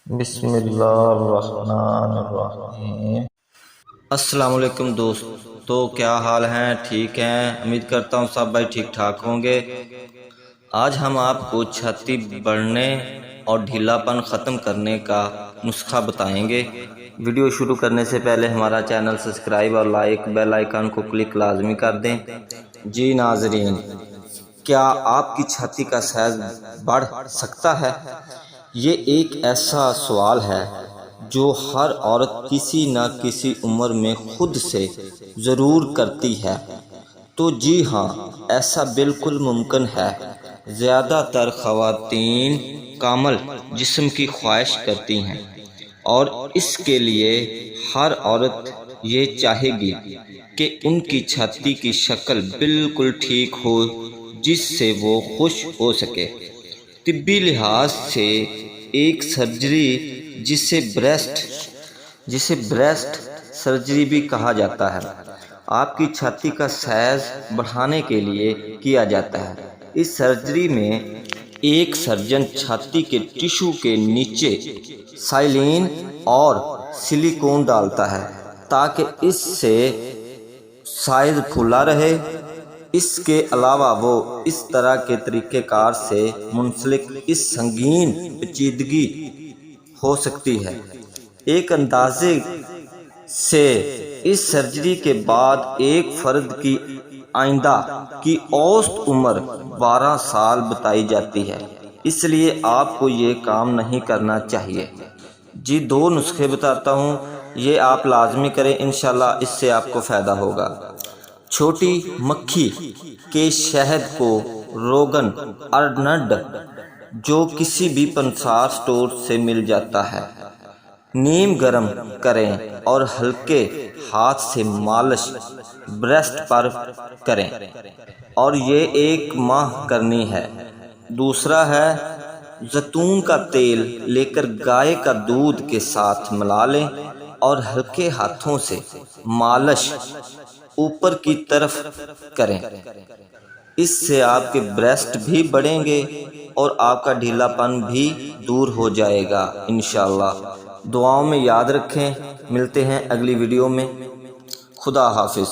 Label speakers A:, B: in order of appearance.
A: بسم اللہ الرحمن الرحیم۔
B: السلام علیکم دوست، تو کیا حال ہیں؟ ٹھیک ہیں؟ امید کرتا ہوں سب بھائی ٹھیک ٹھاک ہوں گے۔ آج ہم آپ کو چھاتی بڑھنے اور ڈھیلا پن ختم کرنے کا نسخہ بتائیں گے۔ ویڈیو شروع کرنے سے پہلے ہمارا چینل سبسکرائب اور لائک بیل آئیکن کو کلک لازمی کر دیں۔ جی ناظرین، کیا آپ کی چھاتی کا سائز بڑھ سکتا ہے؟ یہ ایک ایسا سوال ہے جو ہر عورت کسی نہ کسی عمر میں خود سے ضرور کرتی ہے۔ تو جی ہاں، ایسا بالکل ممکن ہے۔ زیادہ تر خواتین کامل جسم کی خواہش کرتی ہیں، اور اس کے لیے ہر عورت یہ چاہے گی کہ ان کی چھاتی کی شکل بالکل ٹھیک ہو، جس سے وہ خوش ہو سکے۔ طبی لحاظ سے ایک سرجری جسے بریسٹ سرجری بھی کہا جاتا ہے، آپ کی چھاتی کا سائز بڑھانے کے لیے کیا جاتا ہے۔ اس سرجری میں ایک سرجن چھاتی کے ٹشو کے نیچے سائلین اور سلیکون ڈالتا ہے تاکہ اس سے سائز پھولا رہے۔ اس کے علاوہ وہ اس طرح کے طریقہ کار سے منسلک اس سنگین پیچیدگی ہو سکتی ہے۔ ایک اندازے سے اس سرجری کے بعد ایک فرد کی آئندہ کی اوسط عمر 12 سال بتائی جاتی ہے، اس لیے آپ کو یہ کام نہیں کرنا چاہیے۔ جی 2 نسخے بتاتا ہوں، یہ آپ لازمی کریں، انشاءاللہ اس سے آپ کو فائدہ ہوگا۔ چھوٹی مکھی کے شہد کو روگن ارنڈ جو کسی بھی پنسار سٹور سے مل جاتا ہے، نیم گرم کریں اور ہلکے ہاتھ سے مالش بریسٹ پر کریں، اور یہ 1 ماہ کرنی ہے۔ دوسرا ہے زیتون کا تیل لے کر گائے کا دودھ کے ساتھ ملا لیں اور ہلکے ہاتھوں سے مالش اوپر کی طرف کریں۔ اس سے آپ کے بریسٹ بھی بڑھیں گے اور آپ کا ڈھیلا پن بھی دور ہو جائے گا انشاءاللہ۔ دعاؤں میں یاد رکھیں۔ ملتے ہیں اگلی ویڈیو میں۔ خدا حافظ۔